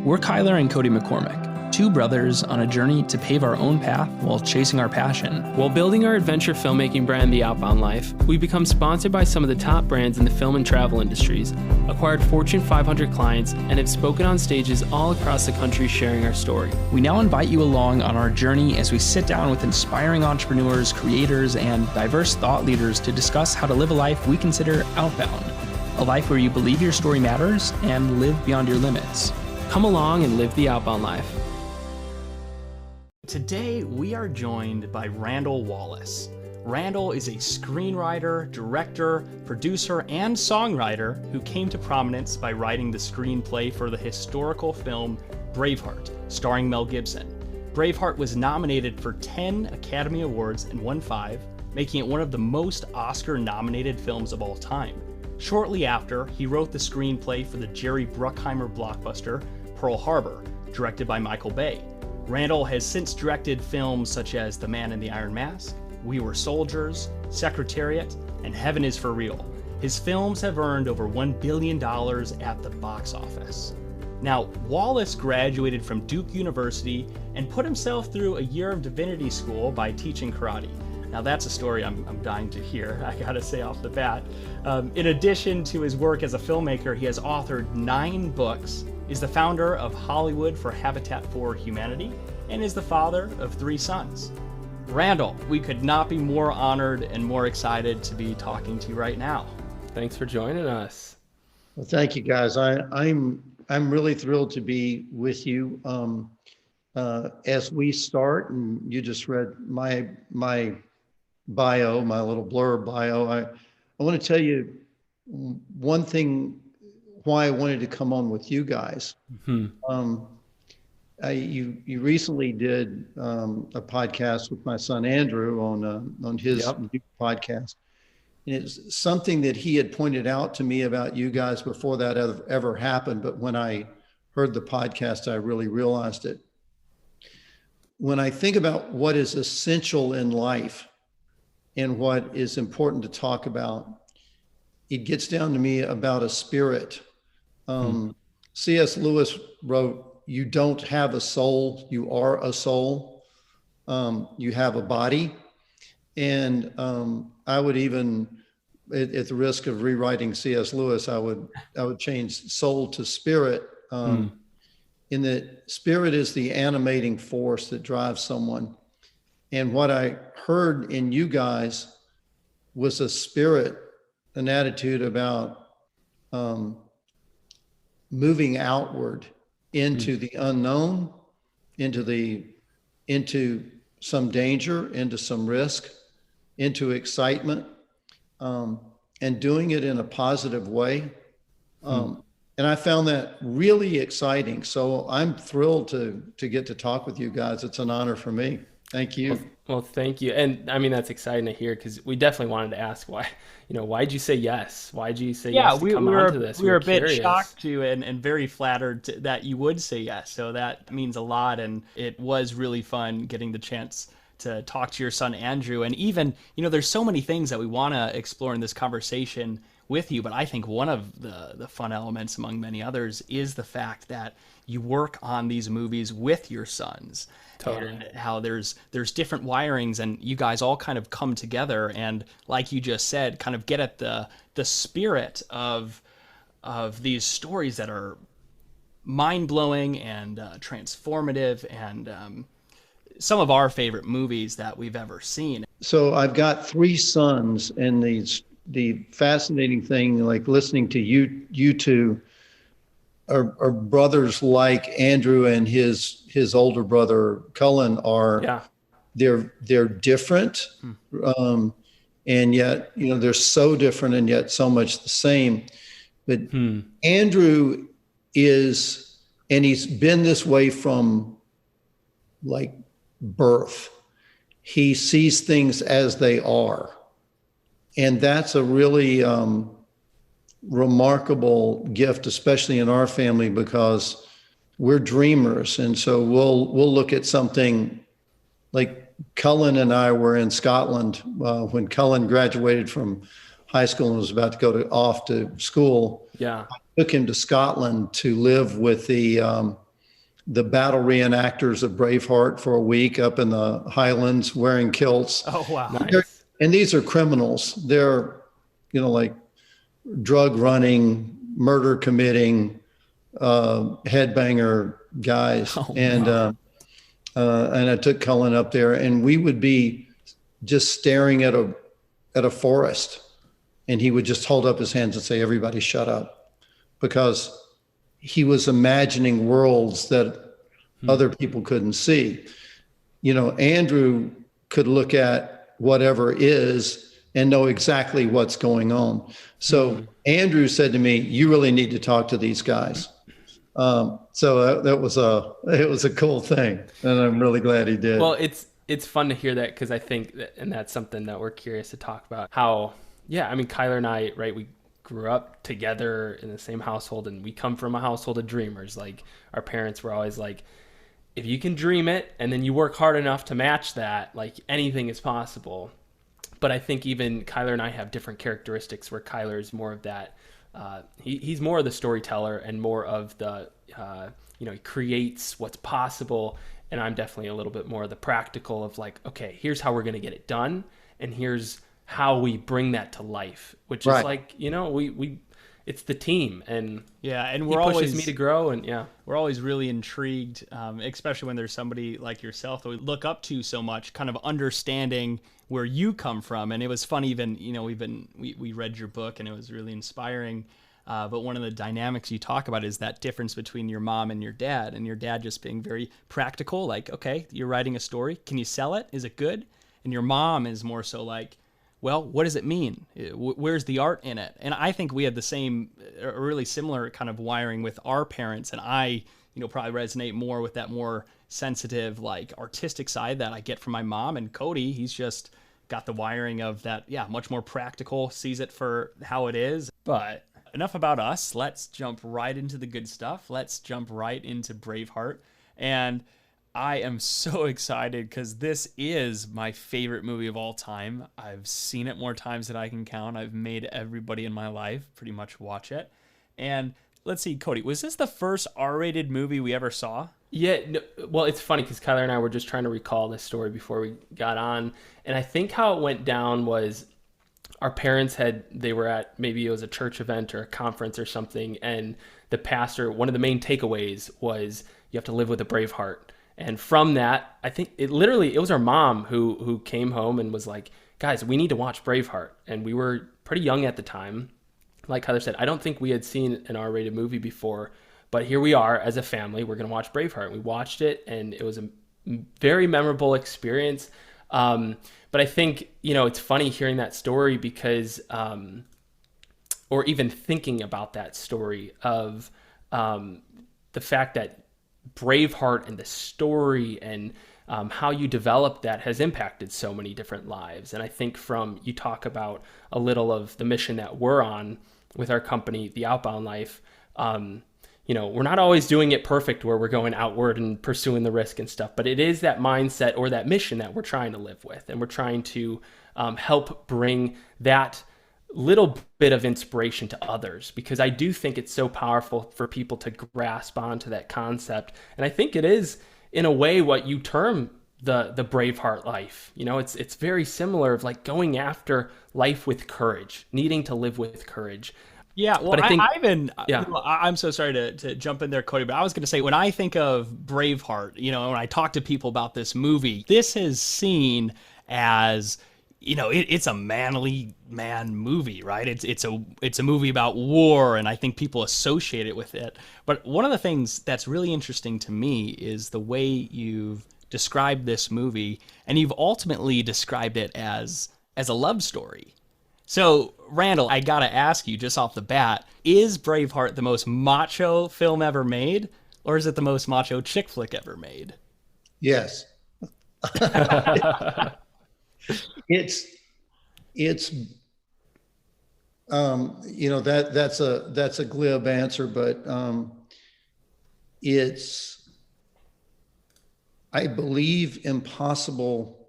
We're Kyler and Cody McCormick, two brothers on a journey to pave our own path while chasing our passion. While building our adventure filmmaking brand, The Outbound Life, we become sponsored by some of the top brands in the film and travel industries, acquired Fortune 500 clients, and have spoken on stages all across the country sharing our story. We now invite you along on our journey as we sit down with inspiring entrepreneurs, creators, and diverse thought leaders to discuss how to live a life we consider outbound, a life where you believe your story matters and live beyond your limits. Come along and live the outbound life. Today, we are joined by Randall Wallace. Randall is a screenwriter, director, producer, and songwriter who came to prominence by writing the screenplay for the historical film Braveheart, starring Mel Gibson. Braveheart was nominated for 10 Academy Awards and won 5, making it one of the most Oscar-nominated films of all time. Shortly after, he wrote the screenplay for the Jerry Bruckheimer blockbuster Pearl Harbor, directed by Michael Bay. Randall has since directed films such as The Man in the Iron Mask, We Were Soldiers, Secretariat, and Heaven Is for Real. His films have earned over $1 billion at the box office. Now, Wallace graduated from Duke University and put himself through a year of divinity school by teaching karate. Now that's a story I'm dying to hear, I gotta say off the bat. In addition to his work as a filmmaker, he has authored 9 books, is the founder of Hollywood for Habitat for Humanity, and is the father of 3 sons. Randall, we could not be more honored and more excited to be talking to you right now. Thanks for joining us. Well, thank you, guys. I'm really thrilled to be with you. As we start, and you just read my bio, my little blurb bio, I want to tell you one thing why I wanted to come on with you guys. Mm-hmm. You recently did a podcast with my son Andrew on his new podcast, and it's something that he had pointed out to me about you guys before that ever happened. But when I heard the podcast, I really realized it. When I think about what is essential in life and what is important to talk about, it gets down to me about a spirit. C.S. Lewis wrote, "You don't have a soul, you are a soul. You have a body." And I would even, at the risk of rewriting C.S. Lewis, I would change soul to spirit. In that spirit is the animating force that drives someone. And what I heard in you guys was a spirit, an attitude about moving outward into the unknown, into some danger, into some risk, into excitement, and doing it in a positive way. And I found that really exciting. So I'm thrilled to get to talk with you guys. It's an honor for me. Thank you. Well, thank you. And I mean, that's exciting to hear, because we definitely wanted to ask why'd you say yes? Why'd you say yes to come on to this? We were a bit shocked too, and very flattered that you would say yes. So that means a lot. And it was really fun getting the chance to talk to your son, Andrew. And even, there's so many things that we want to explore in this conversation with you, but I think one of the fun elements among many others is the fact that you work on these movies with your sons. Totally. And how there's different wirings, and you guys all kind of come together and, like you just said, kind of get at the spirit of these stories that are mind-blowing and transformative, and some of our favorite movies that we've ever seen. So I've got 3 sons, and the fascinating thing, like listening to you two are brothers like Andrew and his older brother Cullen are. They're different, and yet they're so different and yet so much the same. But Andrew is, and he's been this way from like birth. He sees things as they are. And that's a really remarkable gift, especially in our family, because we're dreamers. And so we'll look at something like Cullen and I were in Scotland when Cullen graduated from high school and was about to off to school. Yeah. I took him to Scotland to live with the the battle reenactors of Braveheart for a week up in the Highlands wearing kilts. Oh, wow. Nice. And these are criminals. They're, like drug running, murder committing, headbanger guys. And I took Cullen up there, and we would be just staring at a forest, and he would just hold up his hands and say, "Everybody shut up," because he was imagining worlds that other people couldn't see. Andrew could look at whatever is and know exactly what's going on. So Andrew said to me, "You really need to talk to these guys." So it was a cool thing, and I'm really glad he did. Well, it's fun to hear that, because I think that, and that's something that we're curious to talk about. How, Kyler and I, right, we grew up together in the same household, and we come from a household of dreamers. Like, our parents were always like, if you can dream it and then you work hard enough to match that, like, anything is possible. But I think even Kyler and I have different characteristics, where Kyler is more of that. He's more of the storyteller and more of the, he creates what's possible. And I'm definitely a little bit more of the practical of like, okay, here's how we're going to get it done. And here's how we bring that to life, which is like, we it's the team. And and he pushes me to grow. And we're always really intrigued, especially when there's somebody like yourself that we look up to so much, kind of understanding where you come from. And it was fun, even, we read your book, and it was really inspiring. But one of the dynamics you talk about is that difference between your mom and your dad just being very practical. Like, okay, you're writing a story. Can you sell it? Is it good? And your mom is more so like, well, what does it mean? Where's the art in it? And I think we have the same, really similar kind of wiring with our parents. And I, probably resonate more with that more sensitive, like, artistic side that I get from my mom. And Cody, he's just got the wiring of that, much more practical, sees it for how it is. But enough about us. Let's jump right into the good stuff. Let's jump right into Braveheart. And I am so excited because this is my favorite movie of all time. I've seen it more times than I can count. I've made everybody in my life pretty much watch it. And let's see, Cody, was this the first R-rated movie we ever saw? Yeah, no, well, it's funny because Kyler and I were just trying to recall this story before we got on. And I think how it went down was our parents they were at, maybe it was a church event or a conference or something. And the pastor, one of the main takeaways was you have to live with a brave heart. And from that, I think it was our mom who came home and was like, guys, we need to watch Braveheart. And we were pretty young at the time. Like Heather said, I don't think we had seen an R-rated movie before, but here we are as a family. We're going to watch Braveheart. We watched it, and it was a very memorable experience. But I think, it's funny hearing that story because, or even thinking about that story of the fact that Braveheart and the story and how you develop that has impacted so many different lives. And I think you talk about a little of the mission that we're on with our company, The Outbound Life. We're not always doing it perfect where we're going outward and pursuing the risk and stuff, but it is that mindset or that mission that we're trying to live with. And we're trying to help bring that little bit of inspiration to others, because I do think it's so powerful for people to grasp onto that concept. And I think it is, in a way, what you term the Braveheart life. It's very similar of like going after life with courage, needing to live with courage. Yeah, well, but I think, I'm so sorry to jump in there, Cody, but I was going to say, when I think of Braveheart, when I talk to people about this movie, this is seen as, it's a manly man movie, right? It's a movie about war, and I think people associate it with it. But one of the things that's really interesting to me is the way you've described this movie, and you've ultimately described it as a love story. So, Randall, I gotta ask you just off the bat, is Braveheart the most macho film ever made, or is it the most macho chick flick ever made? Yes. It's that's a glib answer, but it's, I believe, impossible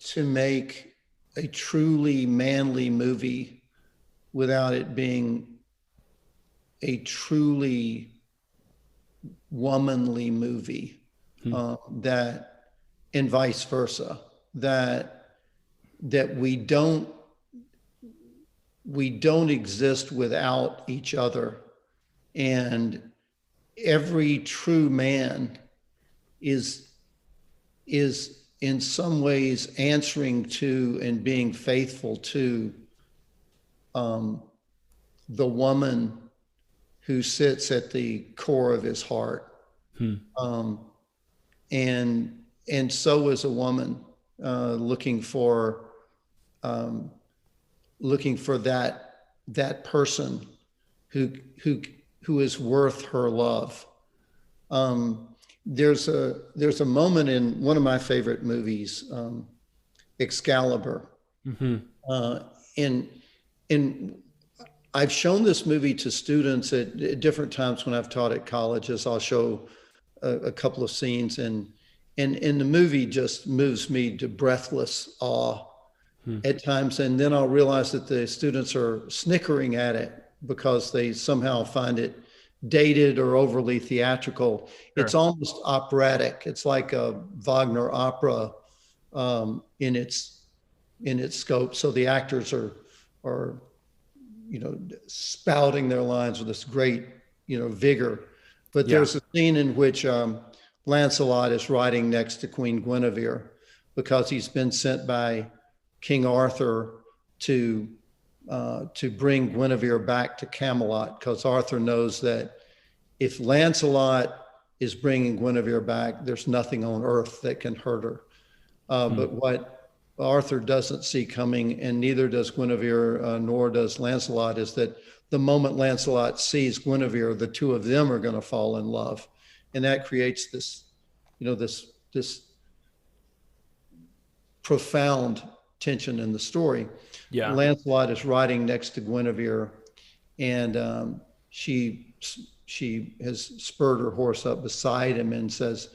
to make a truly manly movie without it being a truly womanly movie, that, and vice versa, that we don't exist without each other. And every true man is in some ways answering to and being faithful to the woman who sits at the core of his heart. And so is a woman looking for that person who is worth her love. There's a moment in one of my favorite movies, Excalibur. And I've shown this movie to students at different times when I've taught at colleges. I'll show a couple of scenes, and the movie just moves me to breathless awe at times. And then I'll realize that the students are snickering at it because they somehow find it dated or overly theatrical. Sure. It's almost operatic. It's like a Wagner opera in its scope. So the actors are spouting their lines with this great vigor. But there's a scene in which Lancelot is riding next to Queen Guinevere because he's been sent by King Arthur to bring Guinevere back to Camelot, because Arthur knows that if Lancelot is bringing Guinevere back, there's nothing on earth that can hurt her. But what Arthur doesn't see coming, and neither does Guinevere, nor does Lancelot, is that the moment Lancelot sees Guinevere, the two of them are going to fall in love. And that creates this, this profound tension in the story. Yeah. Lancelot is riding next to Guinevere, and she has spurred her horse up beside him and says,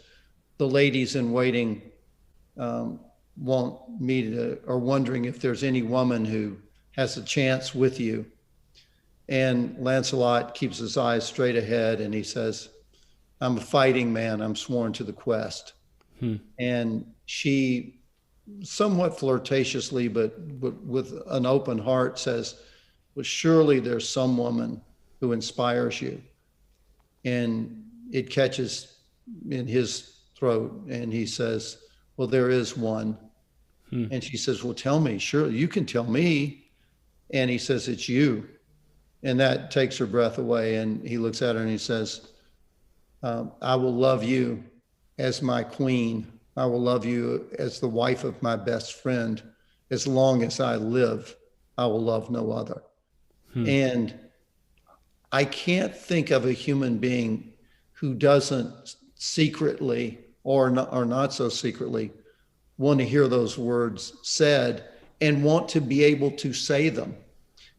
"The ladies in waiting want me to, or wondering if there's any woman who has a chance with you." And Lancelot keeps his eyes straight ahead, and he says, "I'm a fighting man. I'm sworn to the quest." And she, somewhat flirtatiously, but with an open heart, says, "Well, surely there's some woman who inspires you." And it catches in his throat, and he says, "Well, there is one." And she says, "Well, tell me. Surely you can tell me." And he says, "It's you." And that takes her breath away. And he looks at her and he says, "I will love you as my queen. I will love you as the wife of my best friend. As long as I live, I will love no other." And I can't think of a human being who doesn't secretly or not so secretly want to hear those words said and want to be able to say them.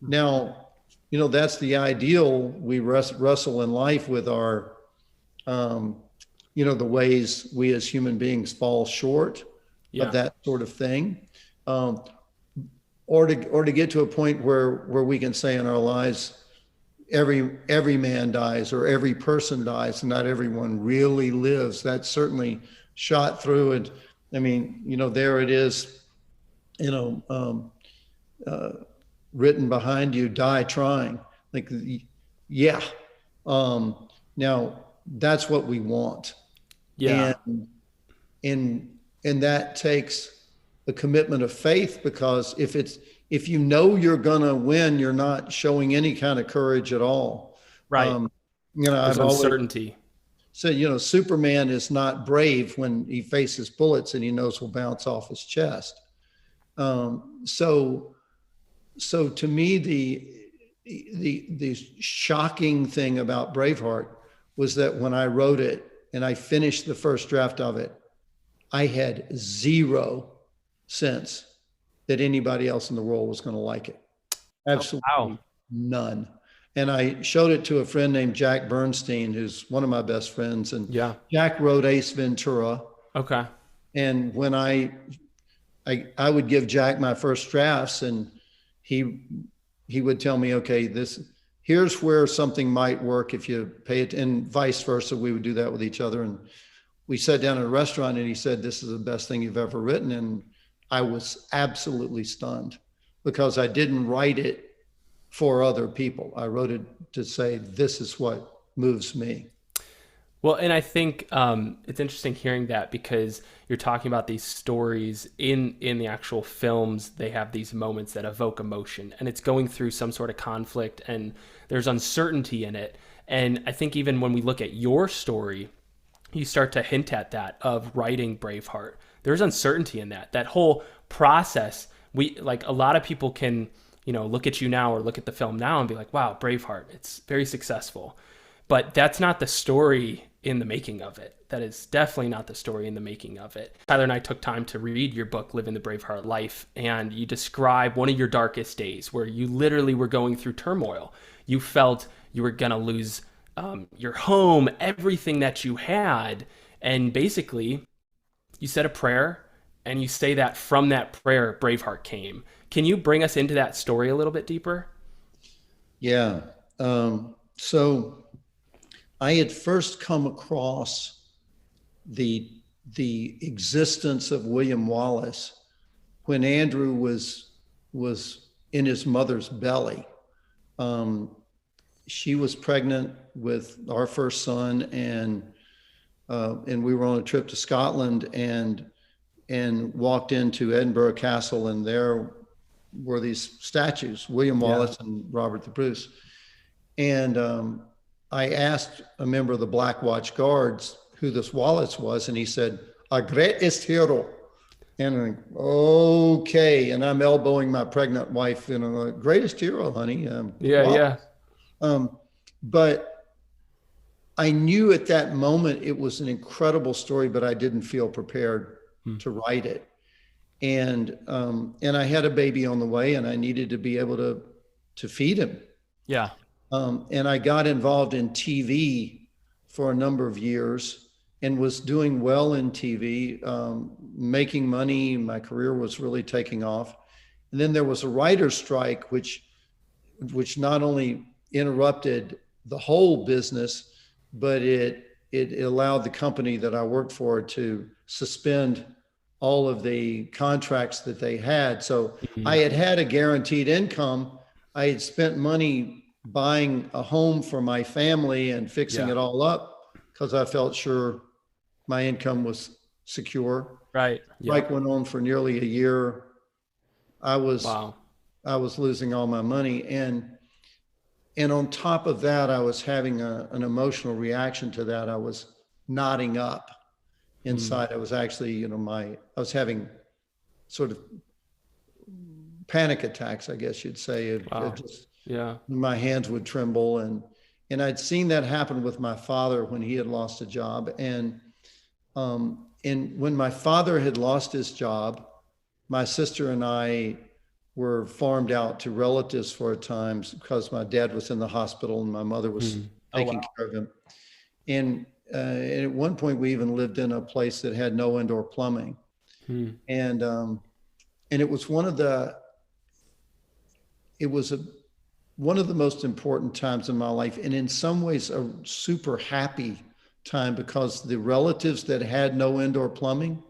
Now, that's the ideal. We wrestle in life with our, the ways we as human beings fall short of that sort of thing. Or to get to a point where we can say in our lives, every man dies or every person dies, and not everyone really lives. That's certainly shot through. And I mean, there it is, written behind you, "Die trying." Like, yeah. Now that's what we want. Yeah. And that takes the commitment of faith, because if you're gonna win, you're not showing any kind of courage at all. Right. There's uncertainty. So, Superman is not brave when he faces bullets and he knows will bounce off his chest. So to me, the shocking thing about Braveheart was that when I wrote it and I finished the first draft of it, I had zero sense that anybody else in the world was going to like it. Absolutely none. And I showed it to a friend named Jack Bernstein, who's one of my best friends. And Jack wrote Ace Ventura. Okay. And when I would give Jack my first drafts, and he would tell me, okay, here's where something might work if you pay it, and vice versa. We would do that with each other. And we sat down at a restaurant and he said, this is the best thing you've ever written. And I was absolutely stunned because I didn't write it for other people. I wrote it to say, this is what moves me. Well, and I think it's interesting hearing that, because you're talking about these stories in the actual films. They have these moments that evoke emotion, and it's going through some sort of conflict, and there's uncertainty in it. And I think even when we look at your story, you start to hint at that of writing Braveheart. There's uncertainty in that whole process. Like a lot of people can, look at you now or look at the film now and be like, wow, Braveheart, it's very successful. But that's not the story in the making of it. That is definitely not the story in the making of it. Tyler and I took time to read your book, Living the Braveheart Life, and you describe one of your darkest days where you literally were going through turmoil. You felt you were going to lose your home, everything that you had. And basically, you said a prayer, and you say that from that prayer, Braveheart came. Can you bring us into that story a little bit deeper? Yeah. So I had first come across the existence of William Wallace when Andrew was in his mother's belly. She was pregnant with our first son, and we were on a trip to Scotland and walked into Edinburgh Castle, and there were these statues, William Wallace and Robert the Bruce. And I asked a member of the Black Watch Guards who this Wallace was, and he said, "Our greatest hero." And I'm like, okay. And I'm elbowing my pregnant wife, greatest hero, honey. But I knew at that moment it was an incredible story, but I didn't feel prepared to write it. And I had a baby on the way, and I needed to be able to feed him. Yeah. And I got involved in TV for a number of years and was doing well in TV, making money. My career was really taking off. And then there was a writer's strike, which not only interrupted the whole business, but it allowed the company that I worked for to suspend all of the contracts that they had. So I had a guaranteed income. I had spent money buying a home for my family and fixing it all up because I felt sure my income was secure. Right. Strike went on for nearly a year. I was losing all my money. And on top of that, I was having an emotional reaction to that. I was knotting up inside. I was actually, I was having sort of panic attacks, I guess you'd say. My hands would tremble. And I'd seen that happen with my father when he had lost a job. And when my father had lost his job, my sister and I were farmed out to relatives for a time because my dad was in the hospital and my mother was taking care of him. And at one point we even lived in a place that had no indoor plumbing. And it was one of the most important times in my life, and in some ways a super happy time, because the relatives that had no indoor plumbing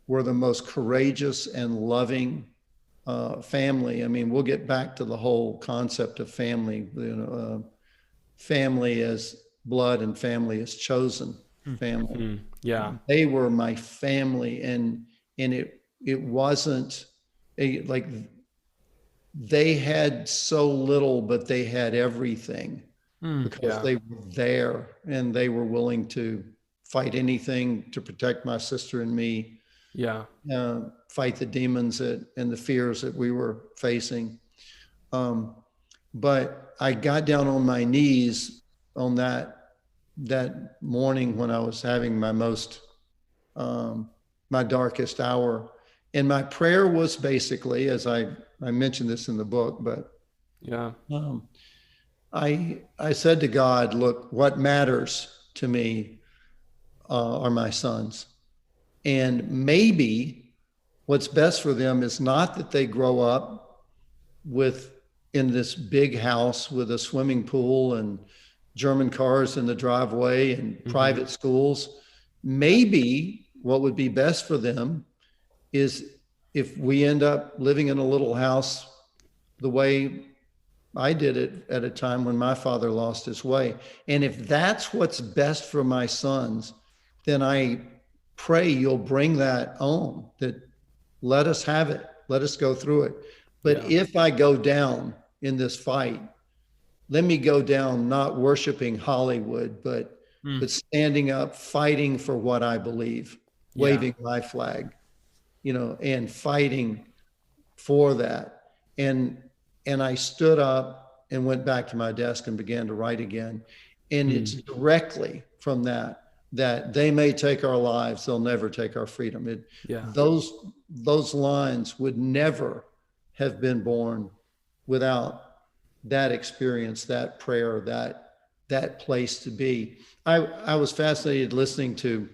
were the most courageous and loving family. I mean, we'll get back to the whole concept of family, family as blood and family as chosen family. Yeah. They were my family, and it wasn't like they had so little, but they had everything because they were there and they were willing to fight anything to protect my sister and me. Fight the demons and the fears that we were facing. But I got down on my knees on that morning when I was having my my darkest hour. And my prayer was basically, as I mentioned this in the book, but I said to God, look, what matters to me are my sons. And maybe what's best for them is not that they grow up with in this big house with a swimming pool and German cars in the driveway and private schools. Maybe what would be best for them is if we end up living in a little house the way I did it at a time when my father lost his way. And if that's what's best for my sons, then I pray you'll bring that on, that let us have it, let us go through it. But if I go down in this fight, let me go down not worshiping Hollywood, but standing up, fighting for what I believe, waving my flag, and fighting for that. And I stood up and went back to my desk and began to write again. And it's directly from that they may take our lives, they'll never take our freedom. Those lines would never have been born without that experience, that prayer, that place to be. I was fascinated listening to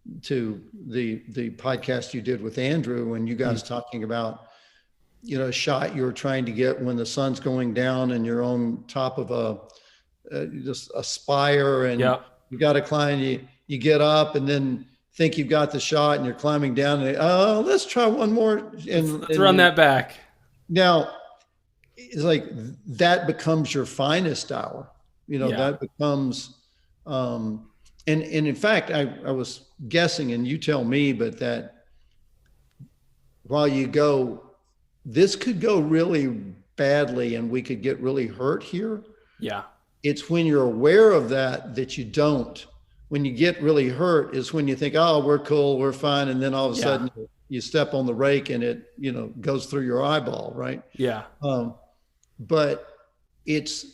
the podcast you did with Andrew, and you guys talking about, a shot you were trying to get when the sun's going down and you're on top of just a spire, and you got to climb. You get up and then think you've got the shot, and you're climbing down. And let's try one more. Let's run that back. Now, it's like that becomes your finest hour. That becomes. And in fact, I was guessing, and you tell me, but that while you go, this could go really badly and we could get really hurt here. Yeah. It's when you're aware of that you don't. When you get really hurt is when you think, oh, we're cool, we're fine. And then all of a sudden you step on the rake and it, goes through your eyeball, right? Yeah. But it's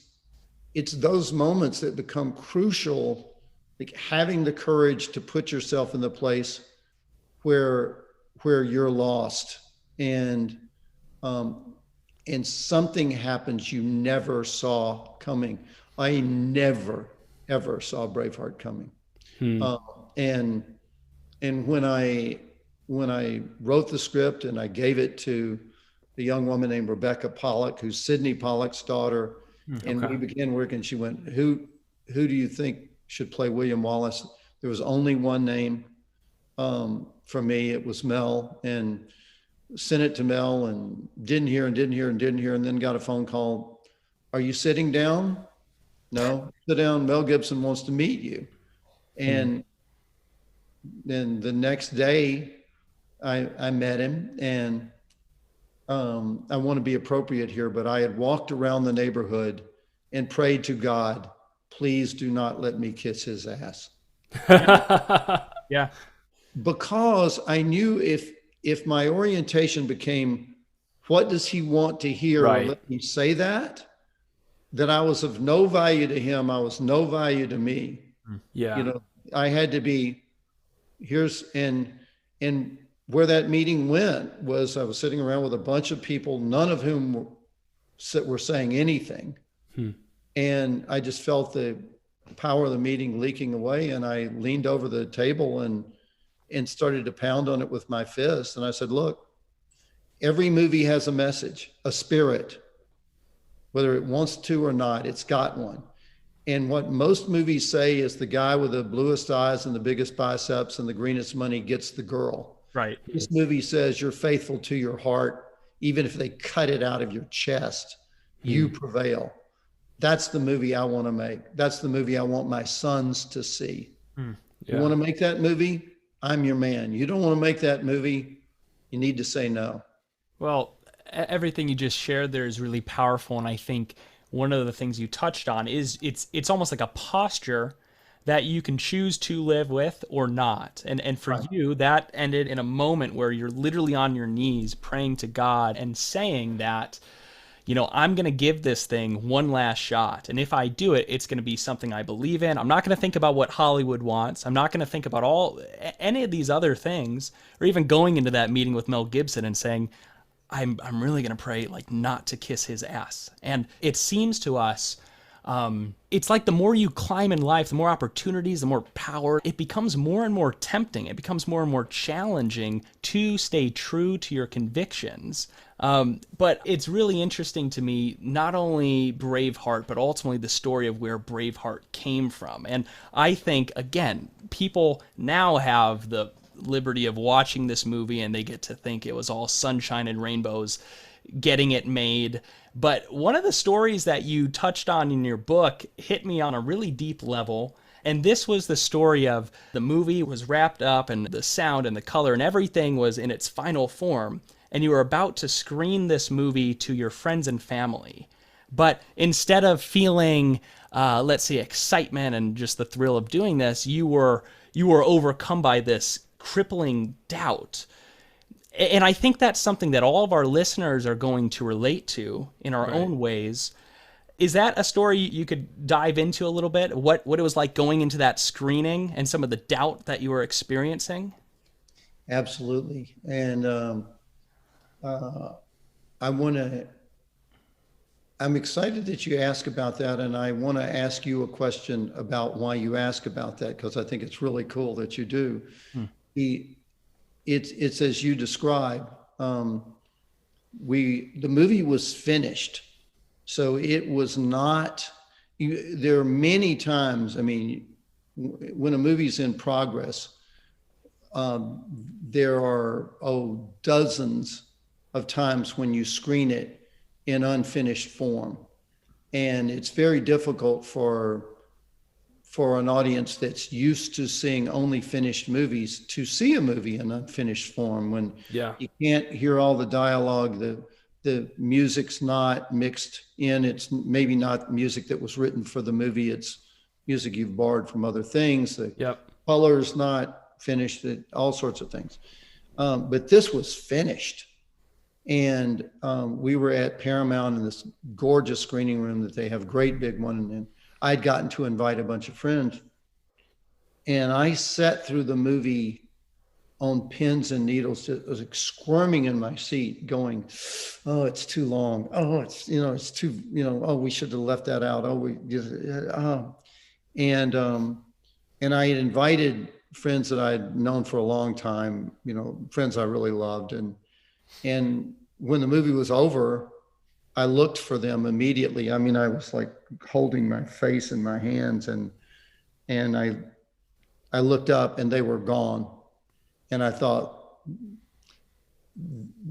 those moments that become crucial, like having the courage to put yourself in the place where you're lost and something happens you never saw coming. I never, ever saw Braveheart coming. And when I wrote the script and I gave it to a young woman named Rebecca Pollock, who's Sidney Pollock's daughter, and we began working, she went, who do you think should play William Wallace? There was only one name for me. It was Mel, and sent it to Mel and didn't hear, and then got a phone call. Are you sitting down? No, sit down. Mel Gibson wants to meet you. And then the next day I met him, and I want to be appropriate here, but I had walked around the neighborhood and prayed to God, please do not let me kiss his ass. Yeah. Because I knew if my orientation became, what does he want to hear? Right. Or let me say that I was of no value to him. I was no value to me. Yeah. I had to be, and where that meeting went was I was sitting around with a bunch of people, none of whom were saying anything. And I just felt the power of the meeting leaking away. And I leaned over the table and started to pound on it with my fist. And I said, look, every movie has a message, a spirit, whether it wants to or not, it's got one. And what most movies say is the guy with the bluest eyes and the biggest biceps and the greenest money gets the girl. Right. This movie says you're faithful to your heart. Even if they cut it out of your chest, you prevail. That's the movie I want to make. That's the movie I want my sons to see. You want to make that movie? I'm your man. You don't want to make that movie? You need to say no. Well, everything you just shared there is really powerful. And I think one of the things you touched on is it's almost like a posture that you can choose to live with or not. And for you, that ended in a moment where you're literally on your knees praying to God and saying that, I'm going to give this thing one last shot. And if I do it, it's going to be something I believe in. I'm not going to think about what Hollywood wants. I'm not going to think about any of these other things, or even going into that meeting with Mel Gibson and saying, I'm really going to pray like not to kiss his ass. And it seems to us It's like the more you climb in life, the more opportunities, the more power, it becomes more and more tempting. It becomes more and more challenging to stay true to your convictions. But it's really interesting to me, not only Braveheart, but ultimately the story of where Braveheart came from. And I think, again, people now have the liberty of watching this movie and they get to think it was all sunshine and rainbows getting it made. But one of the stories that you touched on in your book hit me on a really deep level. And this was the story of the movie was wrapped up and the sound and the color and everything was in its final form. And you were about to screen this movie to your friends and family. But instead of feeling, let's say, excitement and just the thrill of doing this, you were overcome by this crippling doubt. And I think that's something that all of our listeners are going to relate to in our own ways. Is that a story you could dive into a little bit? What it was like going into that screening and some of the doubt that you were experiencing? Absolutely. And I'm excited that you ask about that. And I want to ask you a question about why you ask about that, because I think it's really cool that you do. It's as you describe. The movie was finished, so it was not. There are many times. I mean, when a movie's in progress, there are dozens of times when you screen it in unfinished form, and it's very difficult for an audience that's used to seeing only finished movies to see a movie in unfinished form when you can't hear all the dialogue, the music's not mixed in, it's maybe not music that was written for the movie, it's music you've borrowed from other things, the color's not finished, all sorts of things. But this was finished. And we were at Paramount in this gorgeous screening room that they have, great big one, and I'd gotten to invite a bunch of friends, and I sat through the movie on pins and needles. It was like squirming in my seat going, oh, it's too long. Oh, it's too, oh, we should have left that out. And I had invited friends that I'd known for a long time, friends I really loved. And when the movie was over, I looked for them immediately. I mean, I was like holding my face in my hands, and I looked up and they were gone. And I thought,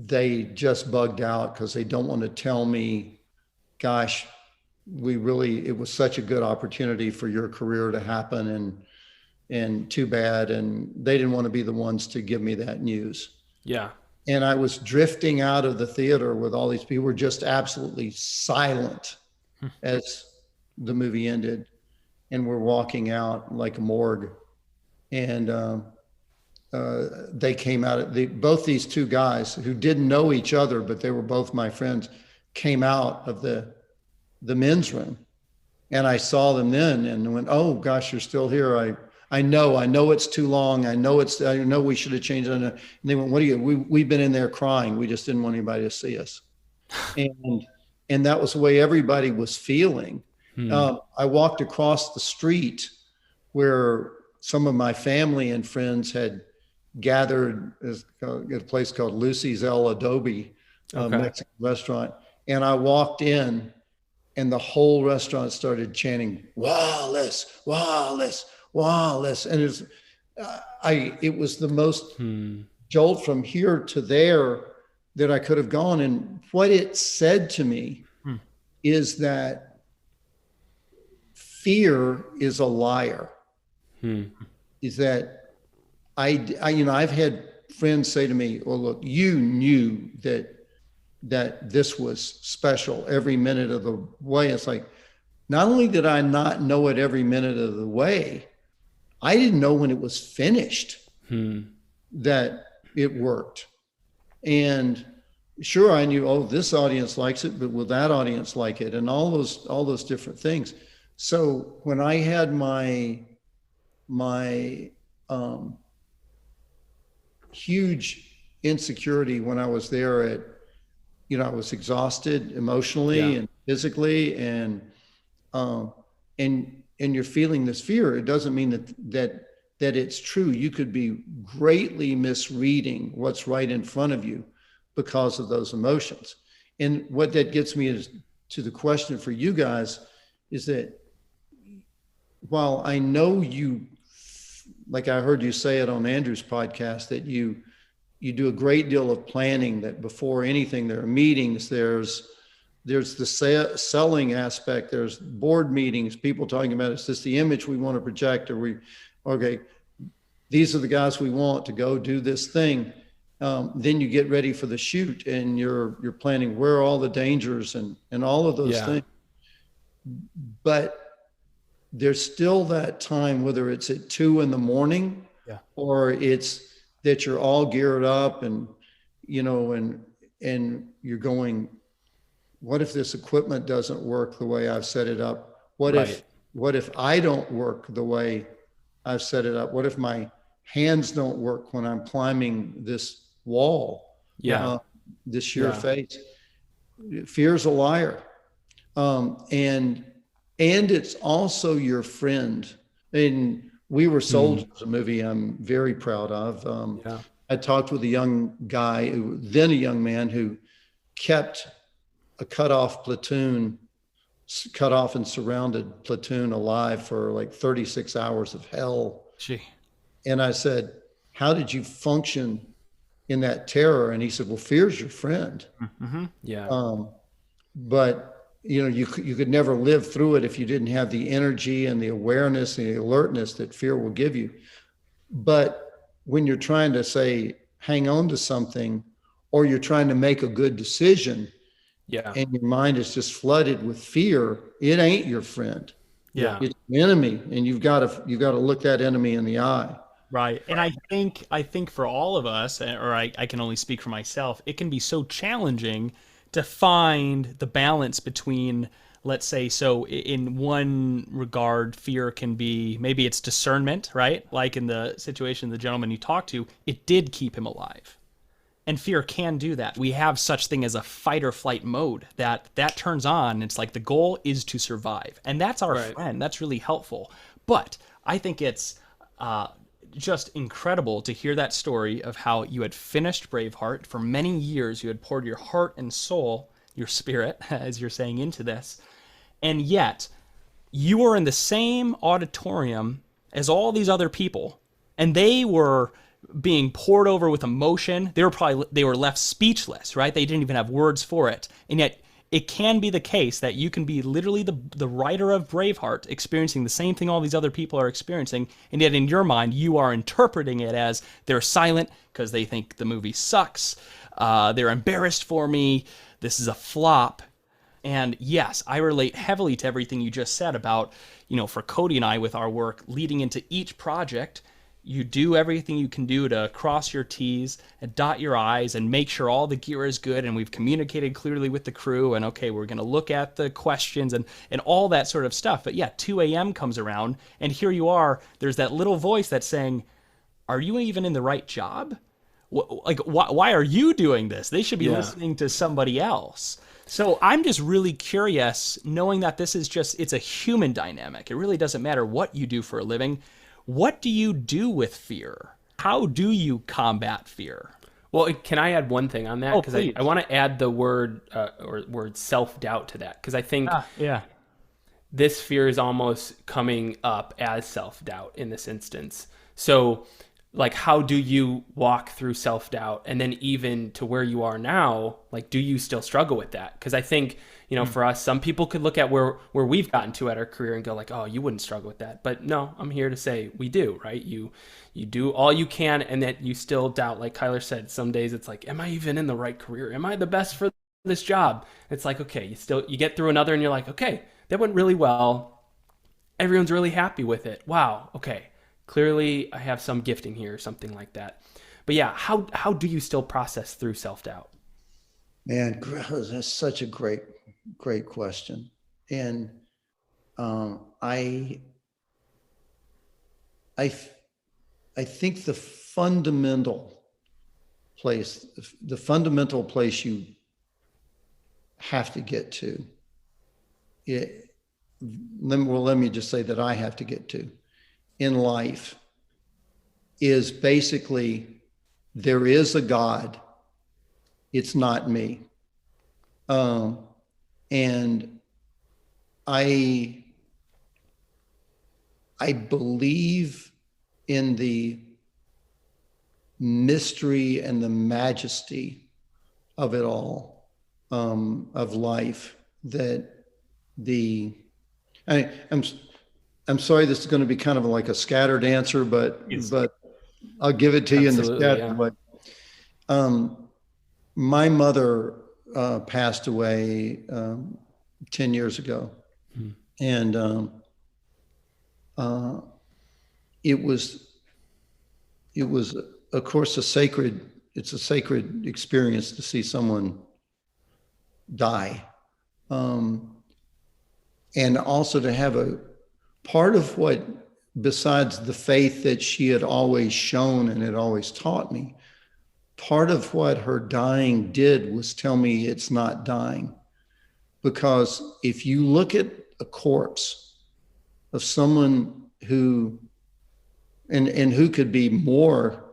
they just bugged out because they don't want to tell me, gosh, it was such a good opportunity for your career to happen, and too bad. And they didn't want to be the ones to give me that news. Yeah. And I was drifting out of the theater with all these people who were just absolutely silent as the movie ended. And we're walking out like a morgue. And they came out, both these two guys who didn't know each other, but they were both my friends, came out of the men's room. And I saw them then and went, oh gosh, you're still here. I know it's too long. I know we should have changed it. And they went, we've been in there crying. We just didn't want anybody to see us. And that was the way everybody was feeling. I walked across the street where some of my family and friends had gathered at a place called Lucy's El Adobe, Mexican restaurant. And I walked in and the whole restaurant started chanting, Wallace, Wallace, Wallace. And it was the most jolt from here to there that I could have gone. And what it said to me is that fear is a liar. Is that I've had friends say to me, well, look, you knew that this was special every minute of the way. It's like, not only did I not know it every minute of the way, I didn't know when it was finished that it worked. And sure, I knew, oh, this audience likes it, but will that audience like it? And all those different things. So when I had my huge insecurity when I was there I was exhausted emotionally and physically, and and you're feeling this fear, it doesn't mean that it's true. You could be greatly misreading what's right in front of you because of those emotions. And what that gets me is to the question for you guys is that while I know you, like I heard you say it on Andrew's podcast, that you do a great deal of planning, that before anything, there are meetings, there's the selling aspect, there's board meetings, people talking about, is this the image we want to project? Okay, these are the guys we want to go do this thing. Then you get ready for the shoot and you're planning where are all the dangers and all of those things. But there's still that time, whether it's at 2 a.m. or it's that you're all geared up and, and you're going, what if this equipment doesn't work the way I've set it up? What if I don't work the way I've set it up? What if my hands don't work when I'm climbing this wall? This sheer face. Fear's a liar. And it's also your friend. And We Were Soldiers, a movie I'm very proud of. I talked with a young guy, then a young man, who kept a cut off and surrounded platoon alive for like 36 hours of hell. Gee. And I said, how did you function in that terror? And he said, well, fear's your friend. But you could never live through it if you didn't have the energy and the awareness and the alertness that fear will give you. But when you're trying to say, hang on to something, or you're trying to make a good decision, and your mind is just flooded with fear, it ain't your friend. It's the enemy, and you've got to look that enemy in the eye. Right. And I think for all of us, or I can only speak for myself, it can be so challenging to find the balance between, let's say, so in one regard, fear can be, maybe it's discernment, right? Like in the situation, the gentleman you talked to, it did keep him alive. And fear can do that. We have such thing as a fight or flight mode that turns on. It's like the goal is to survive. And that's our friend. That's really helpful. But I think it's just incredible to hear that story of how you had finished Braveheart. For many years, you had poured your heart and soul, your spirit, as you're saying, into this. And yet, you were in the same auditorium as all these other people, and they were being poured over with emotion. They were left speechless, right? They didn't even have words for it. And yet, it can be the case that you can be literally the writer of Braveheart, experiencing the same thing all these other people are experiencing, and yet in your mind, you are interpreting it as they're silent because they think the movie sucks, they're embarrassed for me, this is a flop. And yes, I relate heavily to everything you just said about, for Cody and I with our work leading into each project, you do everything you can do to cross your T's and dot your I's and make sure all the gear is good, and we've communicated clearly with the crew, and okay, we're going to look at the questions and all that sort of stuff. But yeah, 2 a.m. comes around, and here you are, there's that little voice that's saying, are you even in the right job? Why are you doing this? They should be listening to somebody else. So I'm just really curious, knowing that this is it's a human dynamic. It really doesn't matter what you do for a living. What do you do with fear? How do you combat fear? Well, can I add one thing on that? Because I want to add the word self-doubt to that. Because I think this fear is almost coming up as self-doubt in this instance. So, like, how do you walk through self-doubt? And then even to where you are now, like, do you still struggle with that? Because I think, for us, some people could look at where we've gotten to at our career and go like, oh, you wouldn't struggle with that. But no, I'm here to say we do, right? You do all you can, and that you still doubt. Like Kyler said, some days it's like, am I even in the right career? Am I the best for this job? It's like, okay, you get through another and you're like, okay, that went really well. Everyone's really happy with it. Wow, okay. Clearly I have some gifting here or something like that. But yeah, how do you still process through self-doubt? Man, that's such a great question. And I think the fundamental place you have to get to let me just say that I have to get to in life is basically there is a God. It's not me. And I believe in the mystery and the majesty of it all, of life. That I'm sorry, this is going to be kind of like a scattered answer, but I'll give it to you in the scattered way. My mother passed away 10 years ago, and it was of course it's a sacred experience to see someone die, and also to have a part of what, besides the faith that she had always shown and had always taught me, part of what her dying did was tell me it's not dying. Because if you look at a corpse of someone who, and who could be more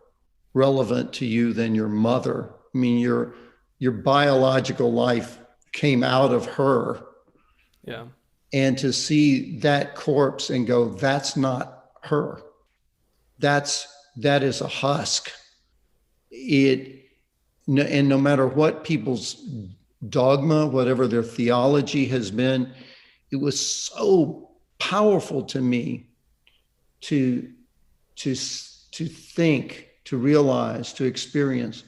relevant to you than your mother, I mean, your biological life came out of her. Yeah. And to see that corpse and go, that's not her. That is a husk. And no matter what people's dogma, whatever their theology has been, it was so powerful to me to think, to realize, to experience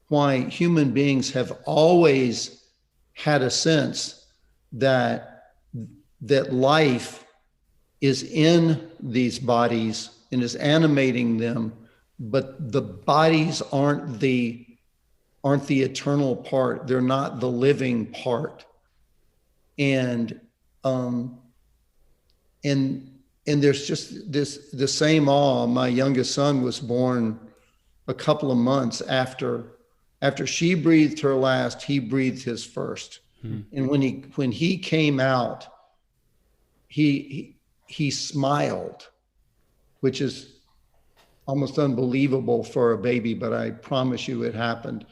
why human beings have always had a sense that life is in these bodies and is animating them, but the bodies aren't the eternal part. They're not the living part. And there's just the same awe. My youngest son was born a couple of months after she breathed her last, he breathed his first. And when he came out, he smiled, which is almost unbelievable for a baby, but I promise you it happened.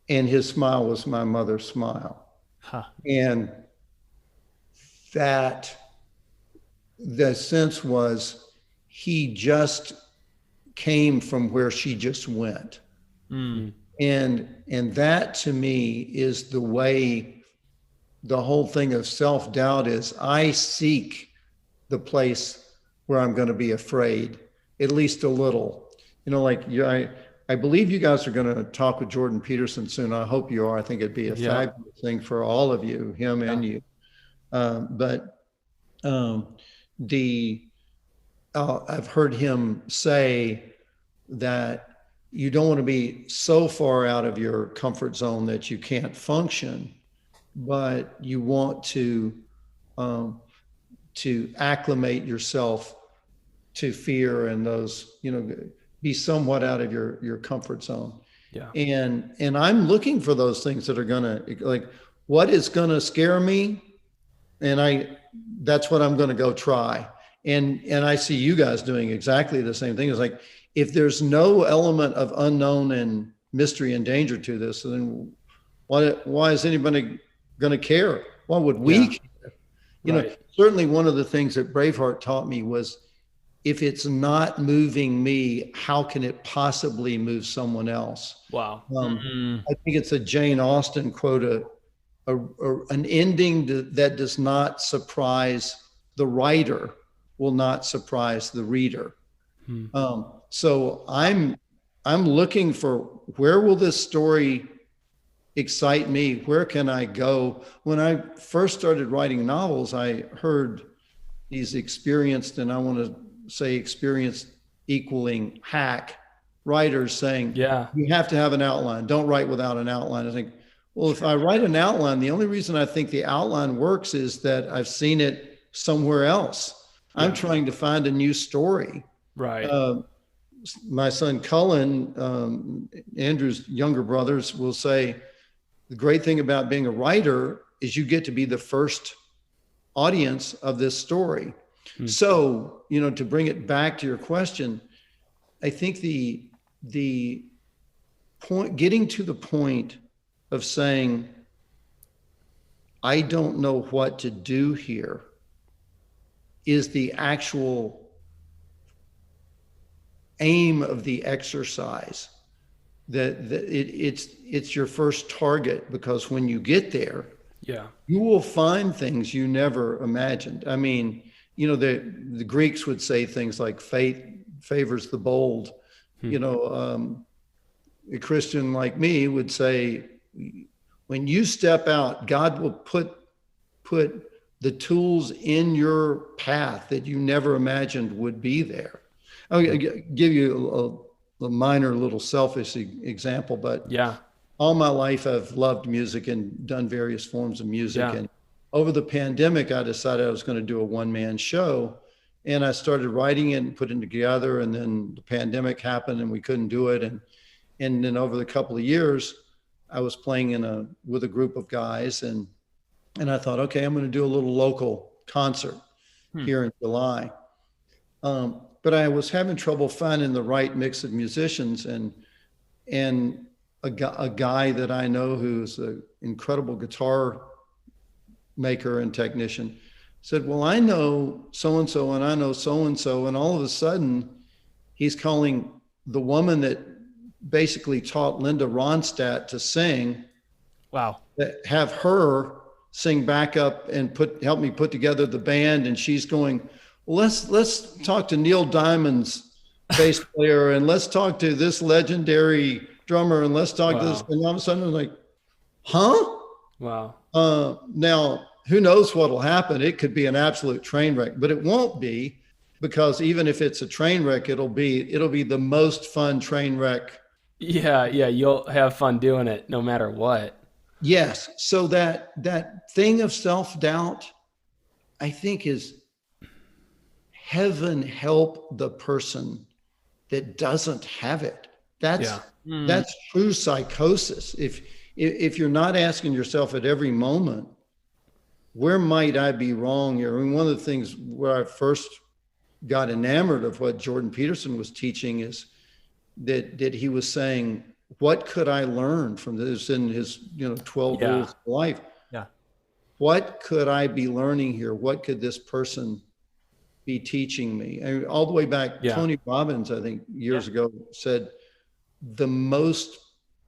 And his smile was my mother's smile. Huh. And that the sense was he just came from where she just went. And that to me is the way the whole thing of self-doubt is. I seek the place where I'm going to be afraid, at least a little. Like I believe you guys are going to talk with Jordan Peterson soon. I hope you are. I think it'd be a fabulous thing for all of you, him and you. I've heard him say that you don't want to be so far out of your comfort zone that you can't function, but you want to acclimate yourself to fear and those, be somewhat out of your comfort zone. Yeah. And I'm looking for those things that are gonna, like, what is gonna scare me, and that's what I'm gonna go try. And I see you guys doing exactly the same thing. It's like, if there's no element of unknown and mystery and danger to this, then why is anybody going to care? Why would we care? Certainly one of the things that Braveheart taught me was, if it's not moving me, how can it possibly move someone else? Wow. I think it's a Jane Austen quote, an ending that does not surprise the writer will not surprise the reader. So I'm looking for, where will this story excite me? Where can I go? When I first started writing novels, I heard these experienced, and I want to say experienced equaling hack writers saying, you have to have an outline. Don't write without an outline. I think, well, if I write an outline, the only reason I think the outline works is that I've seen it somewhere else. I'm trying to find a new story. Right. My son Cullen, Andrew's younger brothers, will say the great thing about being a writer is you get to be the first audience of this story. So, to bring it back to your question, I think the point, getting to the point of saying, I don't know what to do here, is the actual aim of the exercise. It's your first target, because when you get there, you will find things you never imagined. I mean, the Greeks would say things like fate favors the bold. A Christian like me would say, when you step out, God will put the tools in your path that you never imagined would be there. I'll give you a minor little selfish example, but all my life I've loved music and done various forms of music. And over the pandemic, I decided I was going to do a one-man show, and I started writing it and putting it together. And then the pandemic happened and we couldn't do it. And then over the couple of years, I was playing with a group of guys, and I thought, okay, I'm going to do a little local concert here in July. But I was having trouble finding the right mix of musicians, and a guy that I know who's an incredible guitar maker and technician said, well, I know so-and-so and I know so-and-so. And all of a sudden he's calling the woman that basically taught Linda Ronstadt to sing. Wow. Have her sing backup and help me put together the band. And she's going, well, let's talk to Neil Diamond's bass player, and let's talk to this legendary drummer, and let's talk to this. And all of a sudden I'm like, huh? Wow. Now, who knows what'll happen? It could be an absolute train wreck, but it won't be, because even if it's a train wreck, it'll be the most fun train wreck. Yeah, you'll have fun doing it no matter what. Yes. So that thing of self-doubt, I think, is heaven help the person that doesn't have it. That's true psychosis. If you're not asking yourself at every moment, where might I be wrong here? I mean, one of the things where I first got enamored of what Jordan Peterson was teaching is that he was saying, what could I learn from this in his 12 rules of life? Yeah. What could I be learning here? What could this person be teaching me? I mean, all the way back, Tony Robbins, I think years ago, said the most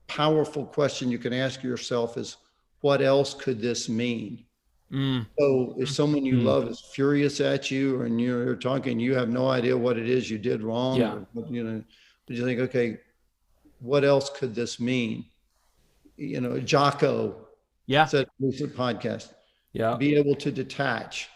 powerful question you can ask yourself is, what else could this mean? So if someone you love is furious at you, and you're talking, you have no idea what it is you did wrong, or, you think, okay, what else could this mean? Jocko said in the podcast, be able to detach.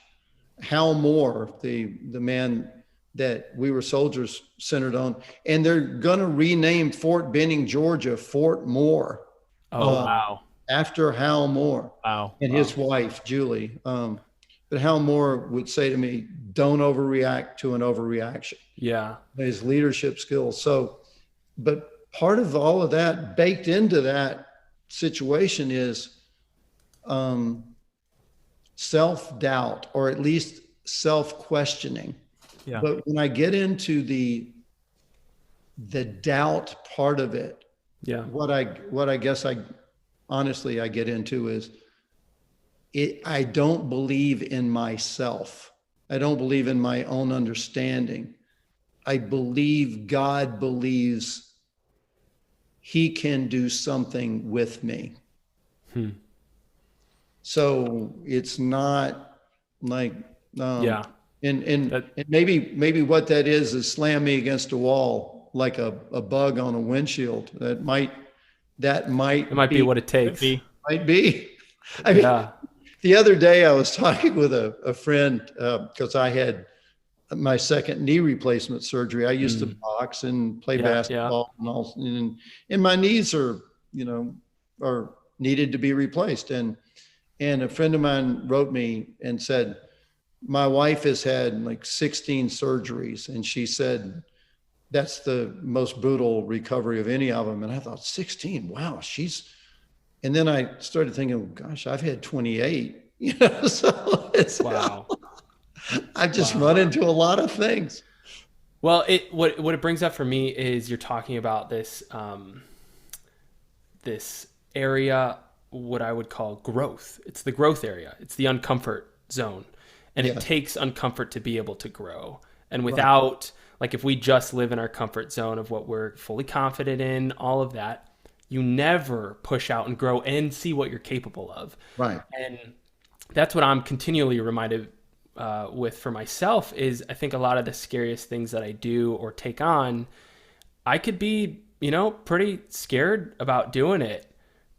Hal Moore, the man that We Were Soldiers centered on, and they're going to rename Fort Benning, Georgia, Fort Moore. Wow. After Hal Moore. Wow. And his wife, Julie. But Hal Moore would say to me, don't overreact to an overreaction. Yeah. His leadership skills. So, but part of all of that baked into that situation is self-doubt, or at least self-questioning. Yeah. But when I get into the doubt part of it, what I guess I honestly get into is I don't believe in myself. I don't believe in my own understanding. I believe God believes he can do something with me. So it's not like, and maybe what that is slam me against a wall like a bug on a windshield. It might be what it takes. Might be. I mean, the other day I was talking with a friend because I had my second knee replacement surgery. I used to box and play basketball and all, and my knees are needed to be replaced. And a friend of mine wrote me and said, my wife has had like 16 surgeries, and she said that's the most brutal recovery of any of them. And I thought, 16, wow, and then I started thinking, gosh, I've had 28. So it's, Wow. I've just run into a lot of things. Well, what it brings up for me is you're talking about this this area, what I would call growth. It's the growth area. It's the uncomfort zone, and Yeah. it takes uncomfort to be able to grow. And Right. without, like, if we just live in our comfort zone of what we're fully confident in, all of that, you never push out and grow and see what you're capable of. Right. And that's what I'm continually reminded with for myself is I think a lot of the scariest things that I do or take on, I could be, pretty scared about doing it.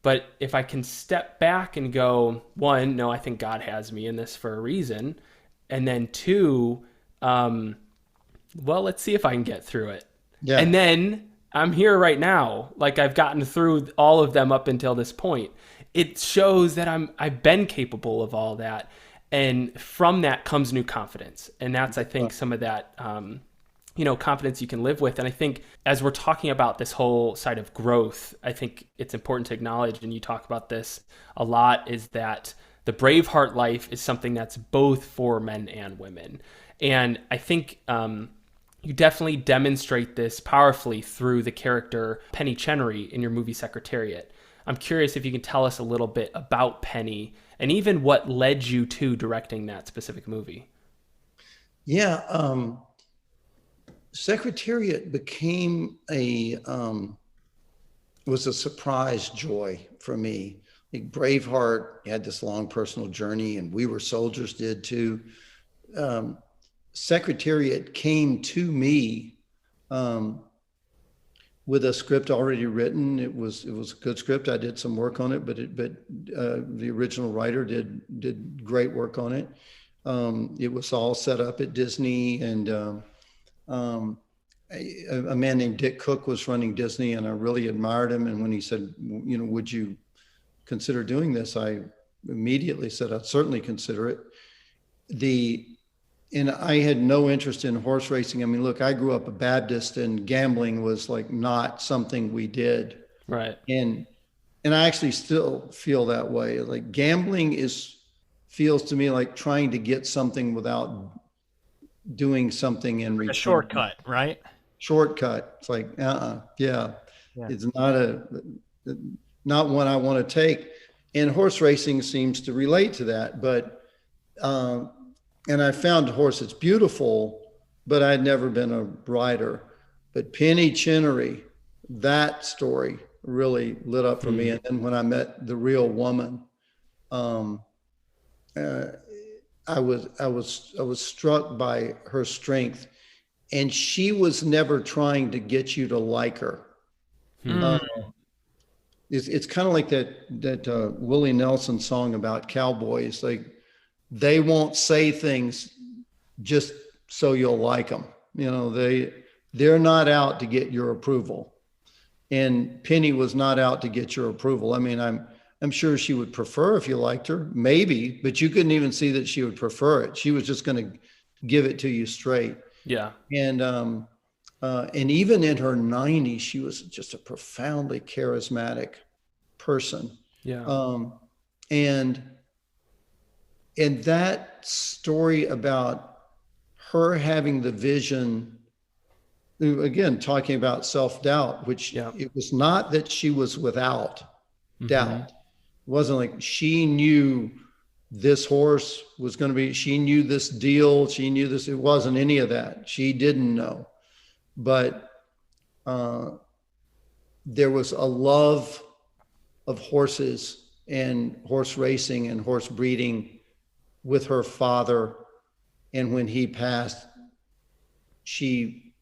But if I can step back and go, one, no, I think God has me in this for a reason. And then two, well, let's see if I can get through it. Yeah. And then I'm here right now. Like, I've gotten through all of them up until this point. It shows that I've been capable of all that. And from that comes new confidence. And that's, I think, some of that, confidence you can live with. And I think as we're talking about this whole side of growth, I think it's important to acknowledge, and you talk about this a lot, is that the Braveheart life is something that's both for men and women. And I think you definitely demonstrate this powerfully through the character Penny Chenery in your movie Secretariat. I'm curious if you can tell us a little bit about Penny and even what led you to directing that specific movie. Yeah. Secretariat became was a surprise joy for me. Like Braveheart had this long personal journey, and We Were Soldiers did too. Secretariat came to me with a script already written. It was a good script. I did some work on it, but the original writer did great work on it. It was all set up at Disney, and a man named Dick Cook was running Disney, and I really admired him. And when he said, would you consider doing this? I immediately said, I'd certainly consider it. And I had no interest in horse racing. I mean, look, I grew up a Baptist, and gambling was like not something we did. Right. And I actually still feel that way. Like gambling feels to me like trying to get something without doing something in return. A shortcut, right? Shortcut. It's like, yeah. It's not one I want to take. And horse racing seems to relate to that. But, and I found a horse that's beautiful, but I'd never been a rider. But Penny Chenery, that story really lit up for me. And then when I met the real woman, I was struck by her strength, and she was never trying to get you to like her. It's kind of like that Willie Nelson song about cowboys. Like, they won't say things just so you'll like them. They're not out to get your approval. And Penny was not out to get your approval. I mean, I'm sure she would prefer if you liked her, maybe, but you couldn't even see that she would prefer it. She was just going to give it to you straight. Yeah. And even in her 90s, she was just a profoundly charismatic person. Yeah. And that story about her having the vision, again, talking about self-doubt, which it was not that she was without doubt. It wasn't like she knew this horse was going to be, she knew this deal, she knew this. It wasn't any of that. She didn't know. But there was a love of horses and horse racing and horse breeding with her father. And when he passed, she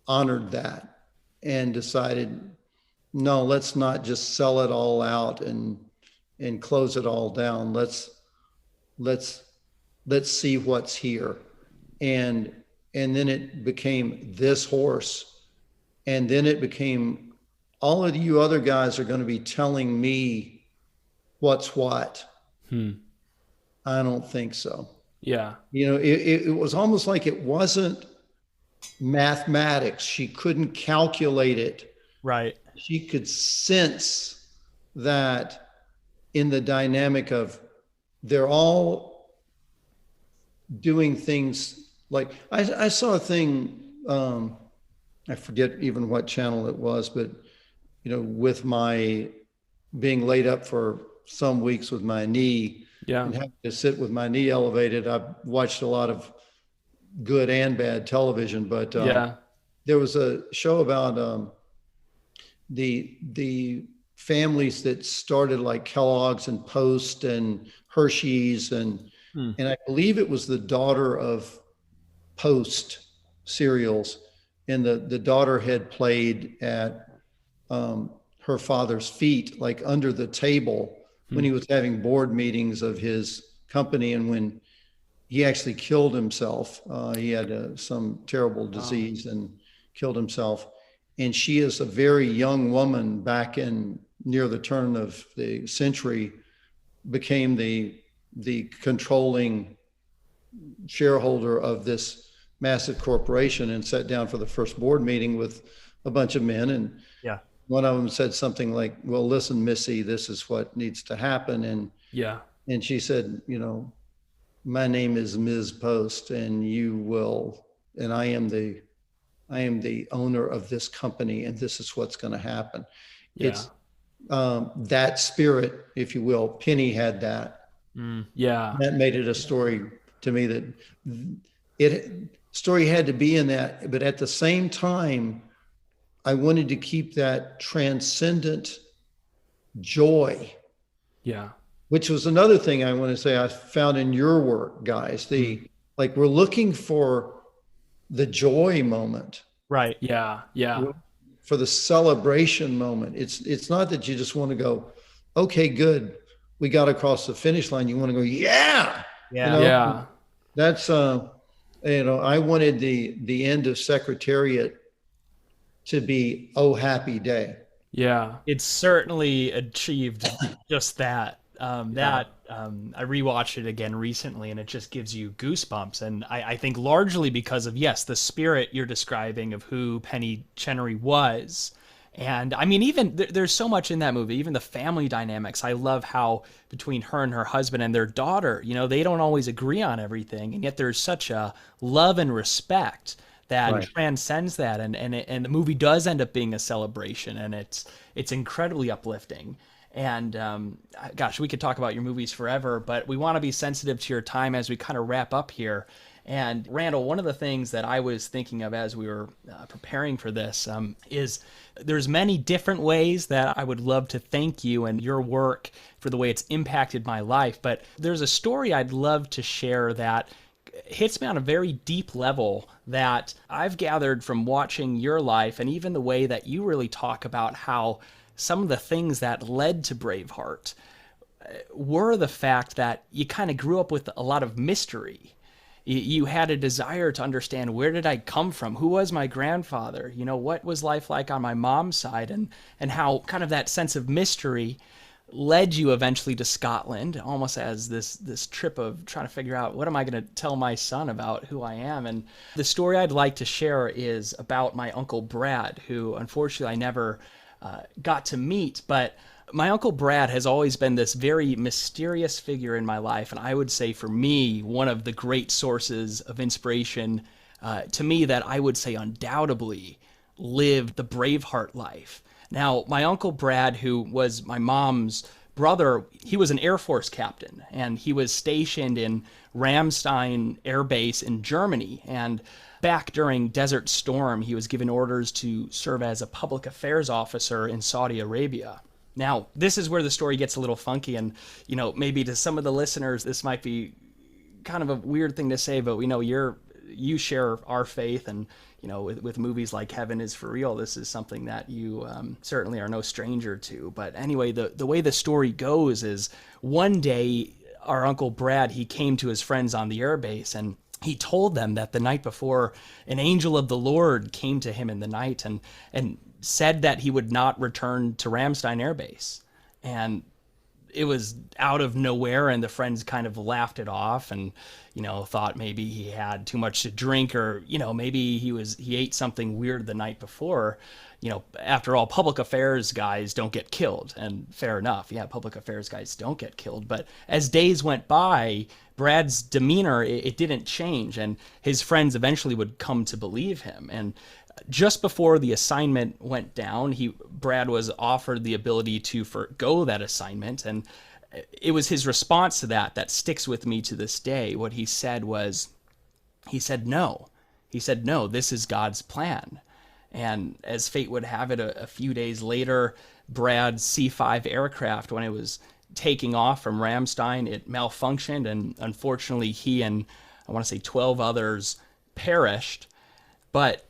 honored that and decided, no, let's not just sell it all out and close it all down. Let's see what's here. And then it became this horse. And then it became, all of you other guys are going to be telling me what's what. I don't think so. Yeah. It was almost like it wasn't mathematics. She couldn't calculate it. Right. She could sense that in the dynamic of they're all doing things like, I saw a thing, I forget even what channel it was, but, with my being laid up for some weeks with my knee and having to sit with my knee elevated, I've watched a lot of good and bad television, but there was a show about the families that started like Kellogg's and Post and Hershey's and I believe it was the daughter of Post cereals, and the daughter had played at her father's feet, like under the table when he was having board meetings of his company, and when he actually killed himself. He had some terrible disease and killed himself. And she is a very young woman back in near the turn of the century, became the controlling shareholder of this massive corporation, and sat down for the first board meeting with a bunch of men. And one of them said something like, well, listen, Missy, this is what needs to happen. And she said, my name is Ms. Post, and I am the owner of this company, and this is what's going to happen. It's that spirit, if you will. Penny had that. That made it a story to me, that story had to be in that, but at the same time, I wanted to keep that transcendent joy. Which was another thing I want to say I found in your work, guys. Like, we're looking for the joy moment. Right. For the celebration moment. It's not that you just want to go, okay, good, we got across the finish line. You want to go, yeah. That's I wanted the end of Secretariat to be, oh, happy day. It's certainly achieved just that. I rewatched it again recently, and it just gives you goosebumps. And I think largely because of, the spirit you're describing of who Penny Chenery was. And I mean, even there's so much in that movie, even the family dynamics. I love how between her and her husband and their daughter, they don't always agree on everything. And yet there's such a love and respect that transcends that. And the movie does end up being a celebration, and it's incredibly uplifting. And gosh, we could talk about your movies forever, but we want to be sensitive to your time as we kind of wrap up here. And Randall, one of the things that I was thinking of as we were preparing for this is there's many different ways that I would love to thank you and your work for the way it's impacted my life. But there's a story I'd love to share that hits me on a very deep level that I've gathered from watching your life, and even the way that you really talk about how some of the things that led to Braveheart were the fact that you kind of grew up with a lot of mystery. You had a desire to understand, where did I come from? Who was my grandfather? What was life like on my mom's side? And how kind of that sense of mystery led you eventually to Scotland, almost as this trip of trying to figure out, what am I going to tell my son about who I am? And the story I'd like to share is about my Uncle Brad, who unfortunately I never got to meet, but my Uncle Brad has always been this very mysterious figure in my life, and I would say for me, one of the great sources of inspiration to me that I would say undoubtedly lived the Braveheart life. Now, my Uncle Brad, who was my mom's brother, he was an Air Force captain, and he was stationed in Ramstein Air Base in Germany, and back during Desert Storm, he was given orders to serve as a public affairs officer in Saudi Arabia. Now, this is where the story gets a little funky, and, maybe to some of the listeners, this might be kind of a weird thing to say, but we know you share our faith, and, with movies like Heaven Is For Real, this is something that you certainly are no stranger to. But anyway, the way the story goes is one day, our Uncle Brad, he came to his friends on the airbase, and he told them that the night before, an angel of the Lord came to him in the night and said that he would not return to Ramstein Air Base. And it was out of nowhere, and the friends kind of laughed it off and, thought maybe he had too much to drink, or, maybe he ate something weird the night before. After all, public affairs guys don't get killed. And fair enough. Yeah, public affairs guys don't get killed. But as days went by, Brad's demeanor, it didn't change. And his friends eventually would come to believe him. And just before the assignment went down, Brad was offered the ability to forgo that assignment. And it was his response to that sticks with me to this day. What he said was, he said, no. He said, no, this is God's plan. And as fate would have it, a few days later, Brad's C-5 aircraft, when it was taking off from Ramstein, it malfunctioned. And unfortunately, he and I want to say 12 others perished. But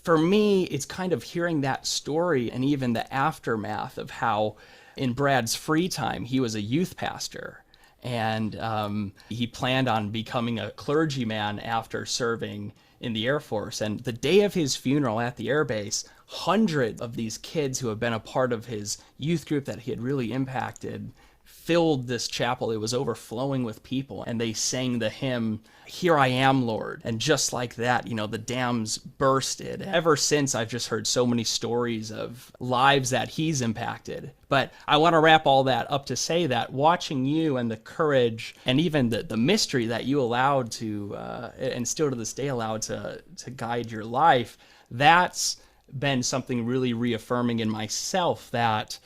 for me, it's kind of hearing that story and even the aftermath of how in Brad's free time, he was a youth pastor, and he planned on becoming a clergyman after serving in the Air Force. And the day of his funeral at the airbase, hundreds of these kids who have been a part of his youth group that he had really impacted filled this chapel. It was overflowing with people, and they sang the hymn, "Here I Am, Lord." And just like that, the dams bursted. Ever since, I've just heard so many stories of lives that he's impacted. But I want to wrap all that up to say that watching you and the courage and even the mystery that you allowed to, and still to this day allowed to guide your life, that's been something really reaffirming in myself, that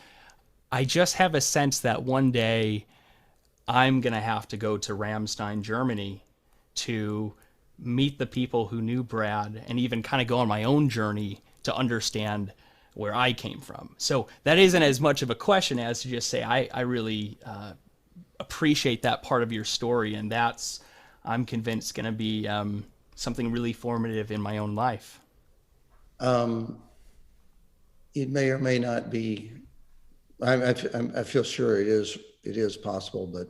I just have a sense that one day I'm going to have to go to Ramstein, Germany to meet the people who knew Brad and even kind of go on my own journey to understand where I came from. So that isn't as much of a question as to just say, I really appreciate that part of your story. And that's, I'm convinced, going to be something really formative in my own life. It may or may not be. I feel sure it is possible, but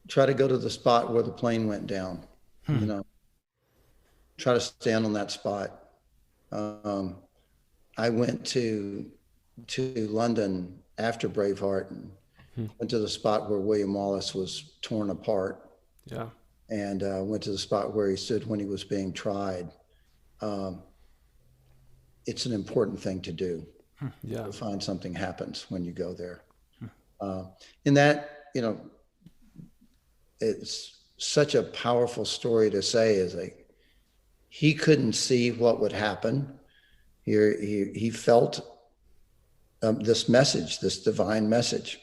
try to go to the spot where the plane went down. Try to stand on that spot. I went to London after Braveheart and went to the spot where William Wallace was torn apart. Yeah. And went to the spot where he stood when he was being tried. It's an important thing to do. Yeah. To find something happens when you go there. And that, it's such a powerful story to say, is like, he couldn't see what would happen. He felt this message, this divine message,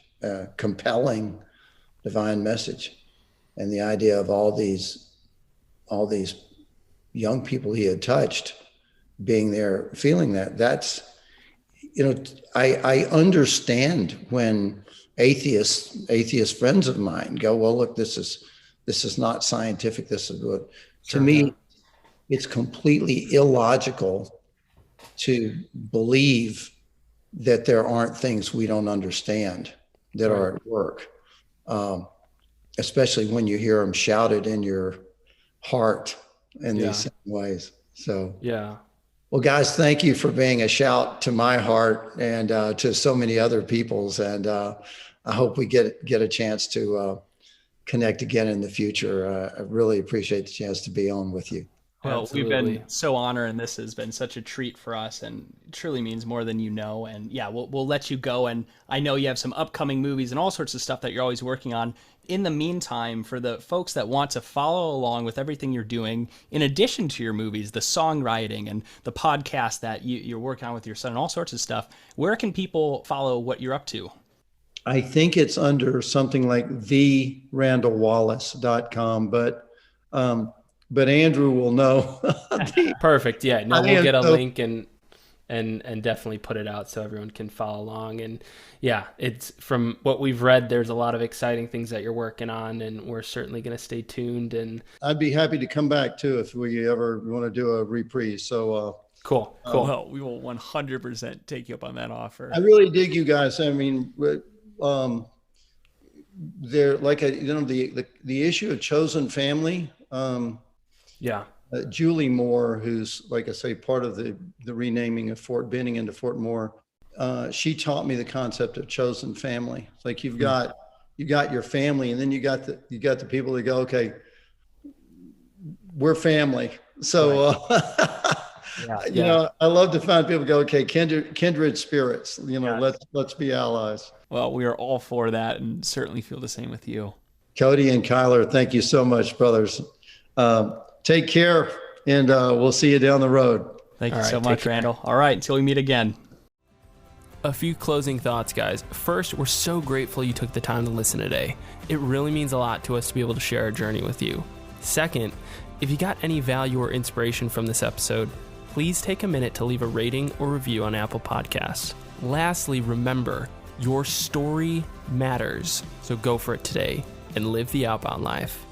compelling divine message. And the idea of all these young people he had touched being there, feeling that's, I understand when atheist friends of mine go, well, look, this is not scientific. This is good. Sure, to me, yeah. It's completely illogical to believe that there aren't things we don't understand that are at work, especially when you hear them shouted in your heart in these same ways. So, yeah. Well, guys, thank you for being a shout to my heart and to so many other people's. And I hope we get a chance to connect again in the future. I really appreciate the chance to be on with you. Well, Absolutely. We've been so honored, and this has been such a treat for us, and it truly means more than you know. And yeah, we'll let you go. And I know you have some upcoming movies and all sorts of stuff that you're always working on. In the meantime, for the folks that want to follow along with everything you're doing, in addition to your movies, the songwriting and the podcast that you're working on with your son and all sorts of stuff, where can people follow what you're up to? I think it's under something like therandallwallace.com, but Andrew will know. Perfect. Yeah. No, we'll get a link and definitely put it out so everyone can follow along. And yeah, it's from what we've read, there's a lot of exciting things that you're working on, and we're certainly going to stay tuned. And I'd be happy to come back too if we ever want to do a reprise. So cool. Well, we will 100% take you up on that offer. I really dig you guys. I mean, they're like the issue of chosen family. Julie Moore, who's, like I say, part of the renaming of Fort Benning into Fort Moore, she taught me the concept of chosen family. It's like you've got you got your family, and then you got the people that go, okay, we're family. So, you know, I love to find people go, okay, kindred spirits, you know, let's be allies. Well, we are all for that and certainly feel the same with you. Cody and Kyler, thank you so much, brothers. Take care, and we'll see you down the road. Thank you so much, Randall. All right, until we meet again. A few closing thoughts, guys. First, we're so grateful you took the time to listen today. It really means a lot to us to be able to share our journey with you. Second, if you got any value or inspiration from this episode, please take a minute to leave a rating or review on Apple Podcasts. Lastly, remember, your story matters, so go for it today and live the outbound life.